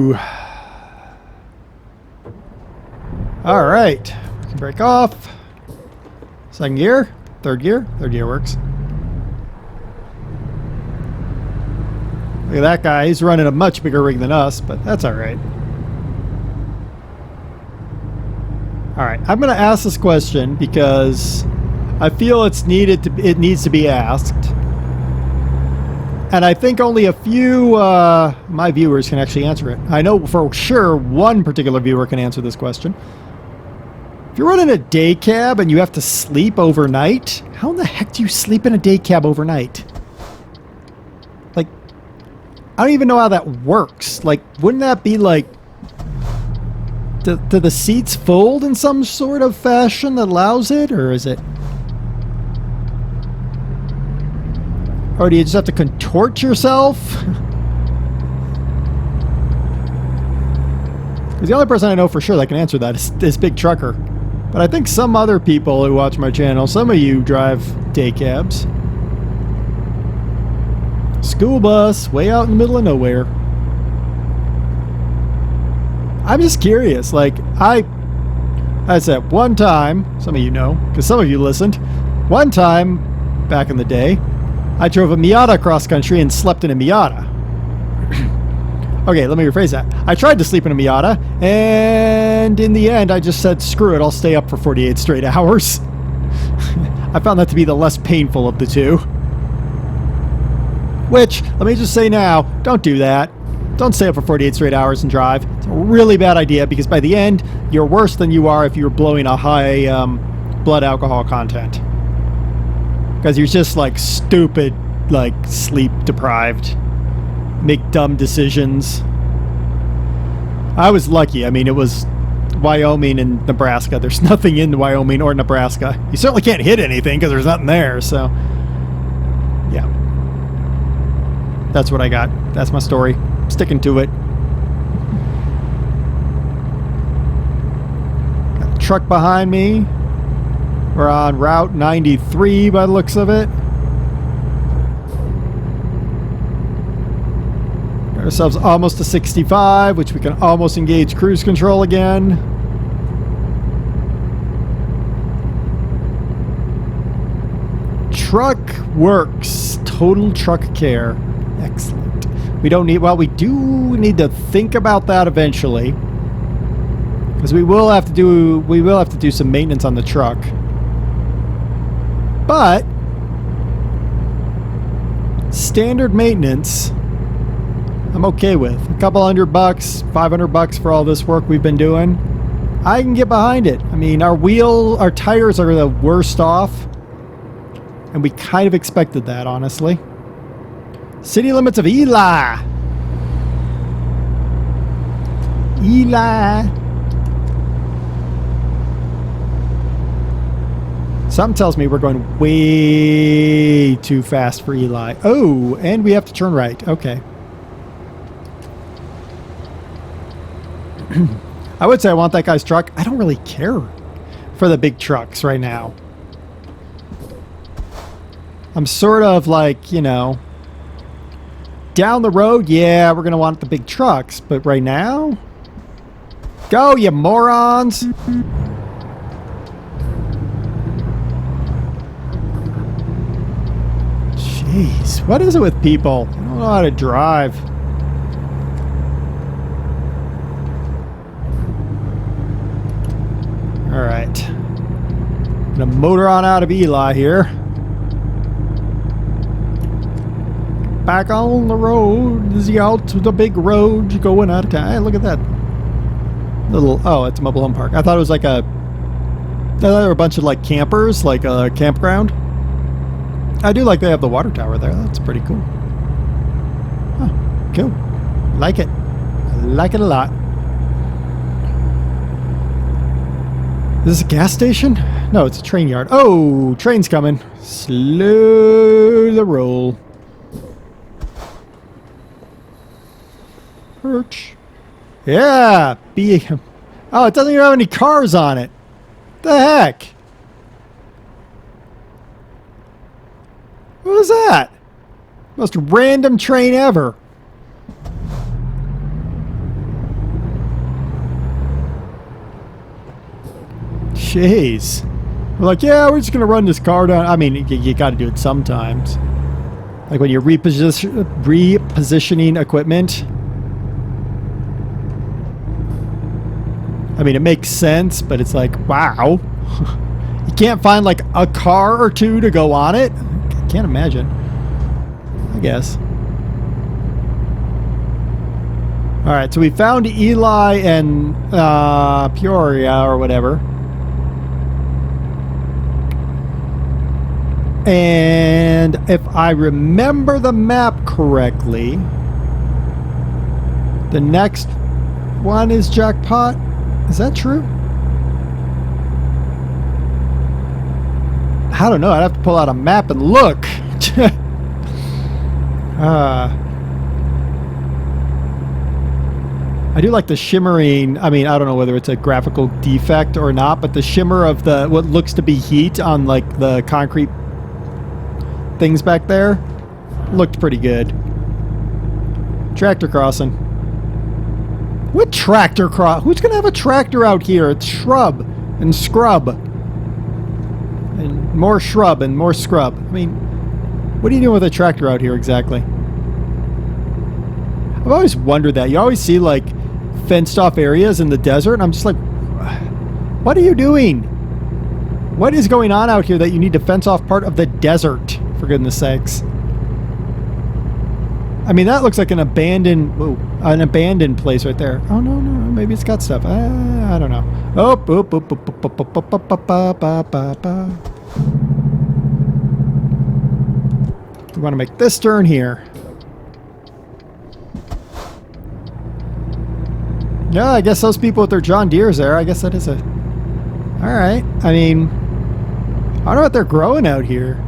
Woo! All right. We can break off. Second gear. Third gear. Third gear works. Look at that guy. He's running a much bigger rig than us, but that's all right. All right. I'm going to ask this question because I feel it needs to be asked. And I think only a few my viewers can actually answer it. I know for sure one particular viewer can answer this question. If you're running a day cab and you have to sleep overnight, how in the heck do you sleep in a day cab overnight? Like, I don't even know how that works. Like, wouldn't that be like, do the seats fold in some sort of fashion that allows it, or is it? Or do you just have to contort yourself? Because the only person I know for sure that can answer that is this big trucker. But I think some other people who watch my channel, some of you drive day cabs. School bus, way out in the middle of nowhere. I'm just curious. Like, I said one time, some of you know, because some of you listened. One time, back in the day, I drove a Miata cross country and slept in a Miata. Okay, let me rephrase that. I tried to sleep in a Miata, and in the end, I just said, screw it, I'll stay up for 48 straight hours. I found that to be the less painful of the two. Which, let me just say now, don't do that. Don't stay up for 48 straight hours and drive. It's a really bad idea, because by the end, you're worse than you are if you were blowing a high blood alcohol content. Because you're just like stupid, like sleep deprived, make dumb decisions. I was lucky. I mean, it was Wyoming and Nebraska. There's nothing in Wyoming or Nebraska. You certainly can't hit anything because there's nothing there. So, yeah. That's what I got. That's my story. Sticking to it. Got a truck behind me. We're on Route 93 by the looks of it. Got ourselves almost to 65, which we can almost engage cruise control again. Truck works. Total truck care. Excellent. We don't need, well, we do need to think about that eventually. Because we will have to do some maintenance on the truck. But standard maintenance, I'm okay with. A couple $100, $500 for all this work we've been doing. I can get behind it. I mean, our tires are the worst off, and we kind of expected that, honestly. City limits of Eli. Something tells me we're going way too fast for Eli. Oh, and we have to turn right. Okay. I would say I want that guy's truck. I don't really care for the big trucks right now. I'm sort of like, you know, down the road, yeah, we're going to want the big trucks. But right now, go, you morons. Jeez, what is it with people? I don't know how to drive. All right. Gonna motor on out of Eli here. Back on the road. Is he out to the big road going out of town? Hey, look at that. Little, oh, it's a mobile home park. I thought it was like a, I thought there were a bunch of like campers, like a campground. I do like they have the water tower there. That's pretty cool. Huh, cool. Like it. I like it a lot. Is this a gas station? No, it's a train yard. Oh, train's coming. Slow the roll. Perch. Yeah. Oh, it doesn't even have any cars on it. The heck? What was that? Most random train ever. Jeez. We're like, yeah, we're just going to run this car down. I mean, you got to do it sometimes. Like when you're repositioning equipment. I mean, it makes sense, but it's like, wow. You can't find like a car or two to go on it? I can't imagine. I guess. All right, so we found Eli and Peoria or whatever. And if I remember the map correctly, the next one is Jackpot. Is that true? I don't know. I'd have to pull out a map and look. I do like the shimmering. I mean, I don't know whether it's a graphical defect or not, but the shimmer of the what looks to be heat on like the concrete things back there looked pretty good. Tractor crossing. What tractor cross? Who's gonna have a tractor out here? It's shrub and scrub. And more shrub and more scrub. I mean, what are you doing with a tractor out here exactly? I've always wondered that. You always see like fenced off areas in the desert, and I'm just like, what are you doing? What is going on out here that you need to fence off part of the desert, for goodness sakes? I mean, that looks like an abandoned place right there. Oh, no, maybe it's got stuff. I don't know. Oh, we want to make this turn here. Yeah, I guess those people with their John Deeres there, I guess that is a... Alright, I mean... I don't know what they're growing out here.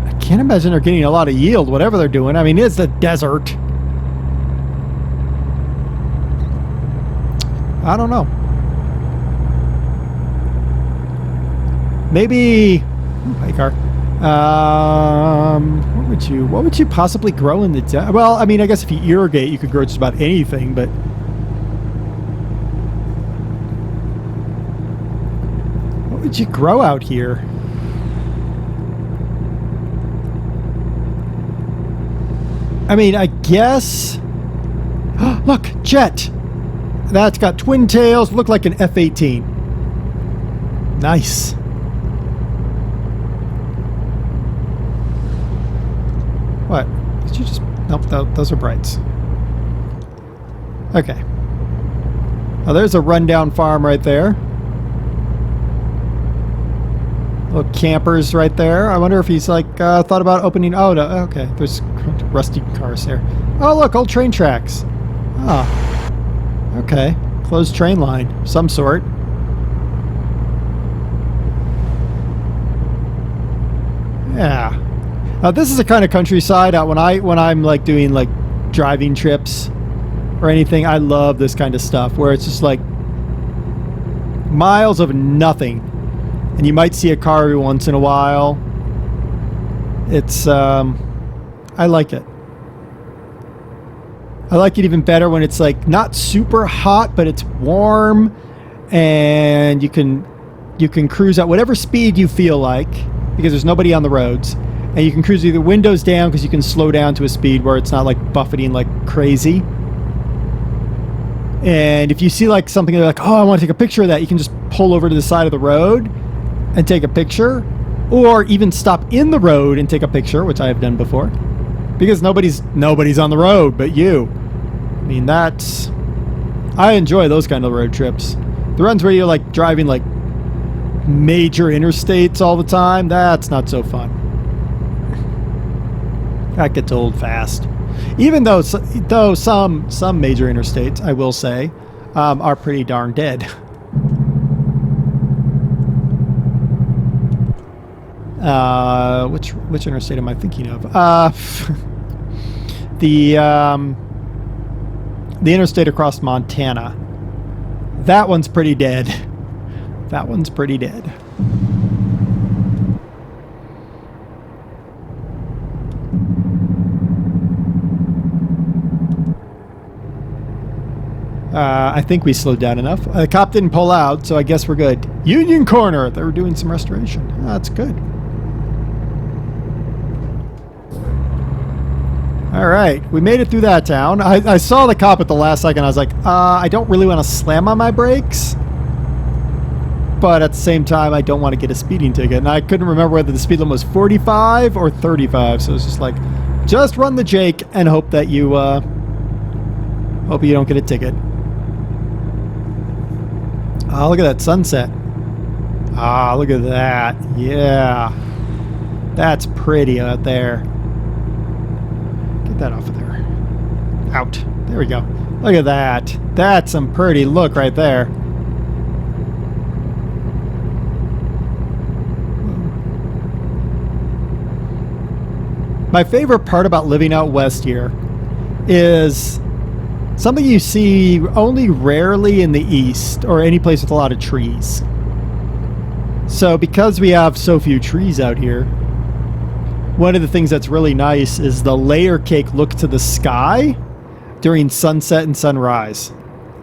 I can't imagine they're getting a lot of yield, whatever they're doing. I mean, it's the desert. I don't know. Maybe... Hey, car. What would you possibly grow in the desert? Well, I mean, I guess if you irrigate, you could grow just about anything, but... What would you grow out here? I mean, I guess... Look! Jet! That's got twin tails, look like an F-18. Nice. What? Did you just... Nope, those are brights. Okay. Oh, there's a rundown farm right there. Little campers right there. I wonder if he's like thought about opening... Oh, no. Okay. There's rusty cars there. Oh, look. Old train tracks. Ah. Okay. Closed train line. Of some sort. Yeah. Now, this is the kind of countryside when I'm like doing like driving trips or anything. I love this kind of stuff where it's just like miles of nothing, and you might see a car every once in a while. It's I like it. I like it even better when it's like not super hot, but it's warm, and you can cruise at whatever speed you feel like because there's nobody on the roads. And you can cruise either windows down because you can slow down to a speed where it's not like buffeting like crazy. And if you see like something they're like, oh, I want to take a picture of that, you can just pull over to the side of the road and take a picture, or even stop in the road and take a picture, which I have done before, because nobody's on the road but you. I mean, I enjoy those kind of road trips. The ones where you're like driving like major interstates all the time, that's not so fun. That gets old fast. Even though some major interstates, I will say, are pretty darn dead. Which interstate am I thinking of? The interstate across Montana. That one's pretty dead. That one's pretty dead. I think we slowed down enough. The cop didn't pull out, so I guess we're good. Union Corner. They were doing some restoration. That's good. All right. We made it through that town. I saw the cop at the last second. I was like, I don't really want to slam on my brakes. But at the same time, I don't want to get a speeding ticket. And I couldn't remember whether the speed limit was 45 or 35. So it's just like, just run the Jake and hope that you, hope you don't get a ticket. Oh, look at that sunset. Ah, look at that. Yeah. That's pretty out there. Get that off of there. Out. There we go. Look at that. That's some pretty look right there. My favorite part about living out west here is something you see only rarely in the east or any place with a lot of trees. So because we have so few trees out here, one of the things that's really nice is the layer cake look to the sky during sunset and sunrise.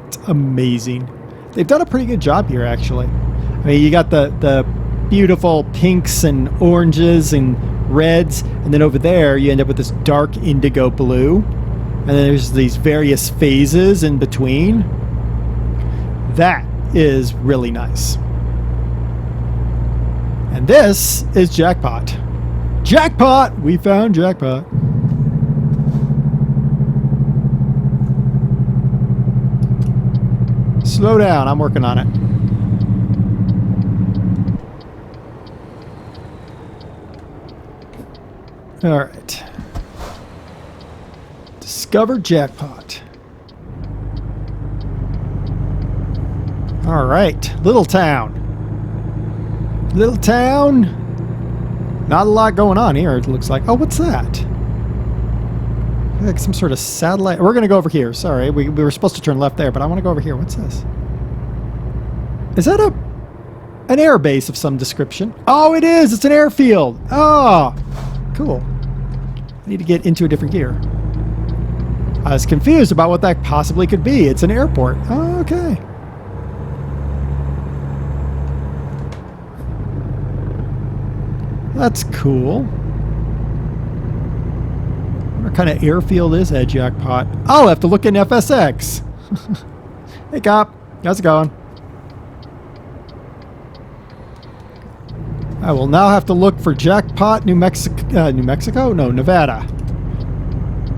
It's amazing. They've done a pretty good job here, actually. I mean, you got the beautiful pinks and oranges and reds, and then over there you end up with this dark indigo blue. And then there's these various phases in between. That is really nice. And this is Jackpot. Jackpot! We found Jackpot. Slow down, I'm working on it. All right. Discover Jackpot. All right. Little town. Little town. Not a lot going on here, it looks like. Oh, what's that? Like some sort of satellite. We're going to go over here. Sorry. We were supposed to turn left there, but I want to go over here. What's this? Is that an air base of some description? Oh, it is. It's an airfield. Oh, cool. I need to get into a different gear. I was confused about what that possibly could be. It's an airport. Oh, okay. That's cool. What kind of airfield is that, Jackpot? I'll have to look in FSX. Hey, cop. How's it going? I will now have to look for Jackpot, New Mexico? No, Nevada.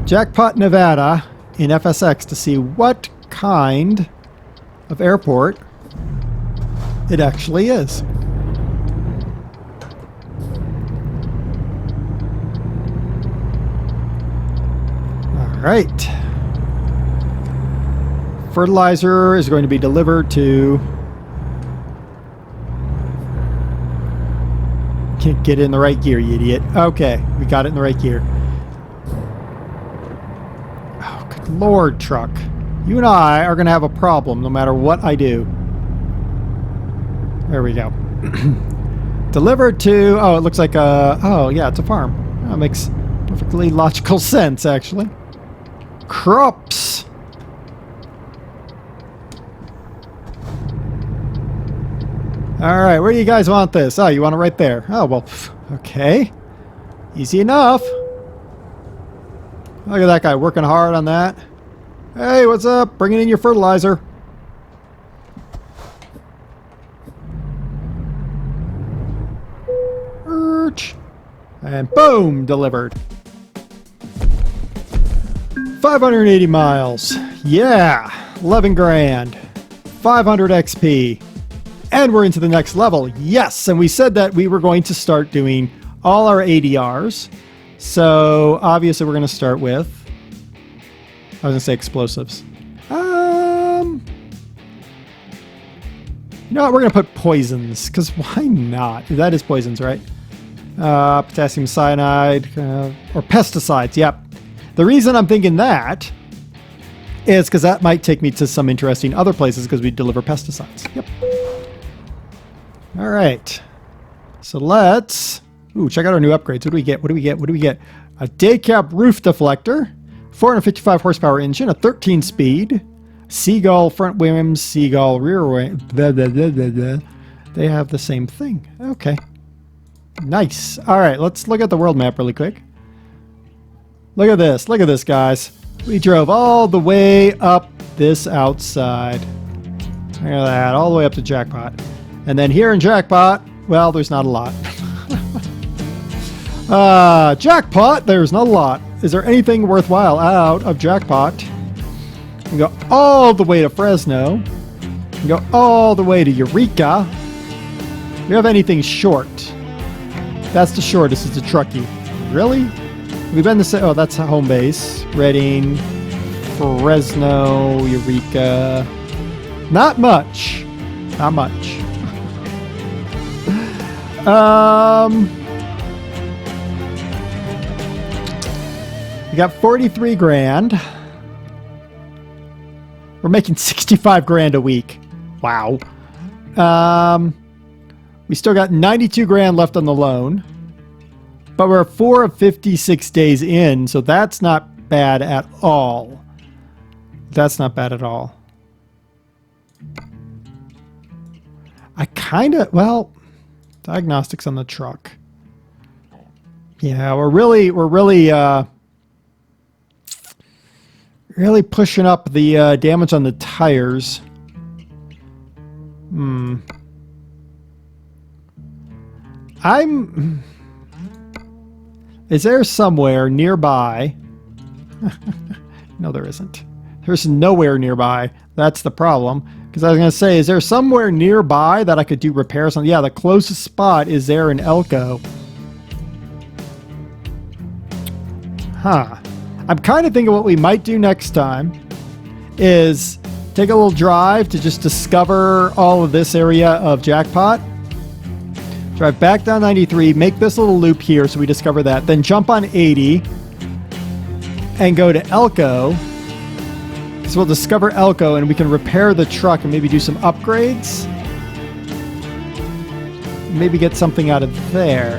Jackpot, Nevada in FSX to see what kind of airport it actually is. All right. Fertilizer is going to be delivered to... Can't get it in the right gear, you idiot. Okay, we got it in the right gear. Oh, good Lord, truck. You and I are going to have a problem no matter what I do. There we go. Delivered to... Oh, it looks like a... Oh, yeah, it's a farm. That makes perfectly logical sense, actually. Crops. All right, where do you guys want this? Oh, you want it right there. Oh, well, okay. Easy enough. Look at that guy working hard on that. Hey, what's up? Bringing in your fertilizer. And boom, delivered. 580 miles. Yeah, 11 grand. 500 XP. And we're into the next level. Yes, and we said that we were going to start doing all our ADRs. So obviously we're going to start with... I was going to say explosives. You know what? We're going to put poisons. Because why not? That is poisons, right? Potassium cyanide. Or pesticides, yep. The reason I'm thinking that is because that might take me to some interesting other places because we deliver pesticides. Yep. All right. So let's... Ooh, check out our new upgrades. What do we get? What do we get? What do we get? A day cab roof deflector, 455 horsepower engine, a 13 speed, Seagull front rims, seagull rear wing. They have the same thing. Okay. Nice. All right, let's look at the world map really quick. Look at this. Look at this, guys. We drove all the way up this outside. Look at that, all the way up to Jackpot. And then here in Jackpot, well, there's not a lot. Jackpot, there's not a lot. Is there anything worthwhile out of Jackpot? We go all the way to Fresno. We go all the way to Eureka. Do we have anything short? That's the shortest, is the Truckee. Really? We've been to, oh, that's a home base. Reading, Fresno, Eureka. Not much. Not much. We got 43 grand. We're making 65 grand a week. Wow. We still got 92 grand left on the loan. But we're 4 of 56 days in, so that's not bad at all. That's not bad at all. I kind of, well, diagnostics on the truck. Yeah, we're really pushing up the damage on the tires. Is there somewhere nearby? No, there isn't. There's nowhere nearby. That's the problem. Because I was going to say, is there somewhere nearby that I could do repairs on? Yeah, the closest spot is there in Elko. Huh. I'm kind of thinking what we might do next time is take a little drive to just discover all of this area of Jackpot. Drive back down 93, make this little loop here so we discover that. Then jump on 80 and go to Elko. So we'll discover Elko and we can repair the truck and maybe do some upgrades. Maybe get something out of there.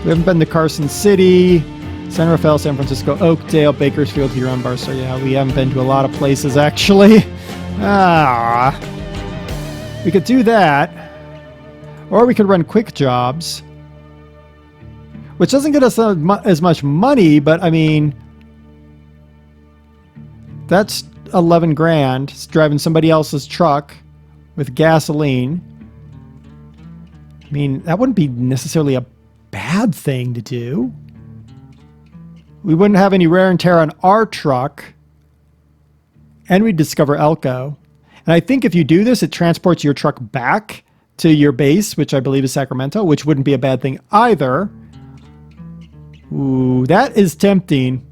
We haven't been to Carson City, San Rafael, San Francisco, Oakdale, Bakersfield, Huron, Barstow. Yeah, we haven't been to a lot of places actually. We could do that. Or we could run quick jobs. Which doesn't get us as much money, but I mean, that's 11 grand. It's driving somebody else's truck with gasoline. I mean, that wouldn't be necessarily a bad thing to do. We wouldn't have any wear and tear on our truck. And we'd discover Elko. And I think if you do this, it transports your truck back to your base, which I believe is Sacramento, which wouldn't be a bad thing either. Ooh, that is tempting.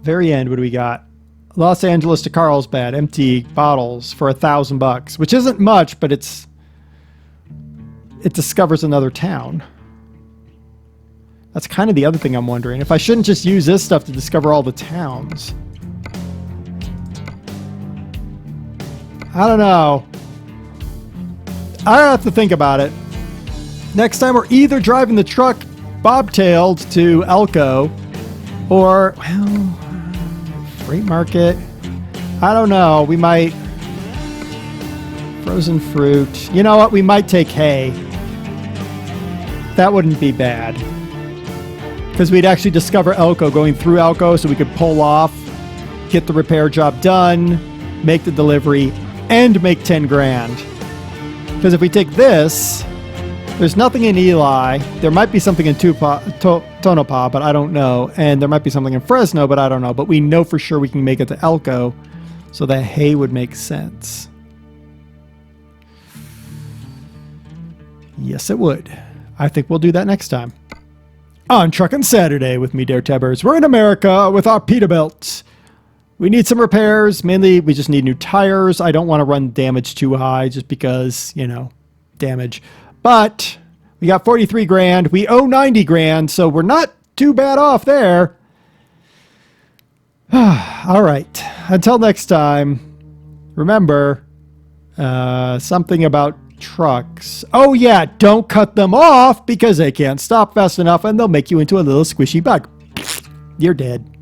Very end, what do we got? Los Angeles to Carlsbad, empty bottles for $1,000, which isn't much, but it discovers another town. That's kind of the other thing I'm wondering. If I shouldn't just use this stuff to discover all the towns. I don't know. I have to think about it. Next time we're either driving the truck bobtailed to Elko or, well, freight market. I don't know. We might... Frozen fruit. You know what? We might take hay. That wouldn't be bad. Because we'd actually discover Elko, going through Elko so we could pull off, get the repair job done, make the delivery, and make 10 grand. Because if we take this, there's nothing in Eli. There might be something in Tonopah, but I don't know. And there might be something in Fresno, but I don't know. But we know for sure we can make it to Elko, so that hay would make sense. Yes, it would. I think we'll do that next time. On Truckin' Saturday with me, DerTebbers. We're in America with our Peterbilt. We need some repairs. Mainly, we just need new tires. I don't want to run damage too high just because, you know, damage. But we got 43 grand. We owe 90 grand, so we're not too bad off there. All right. Until next time, remember something about trucks. Oh yeah, don't cut them off because they can't stop fast enough and they'll make you into a little squishy bug. You're dead.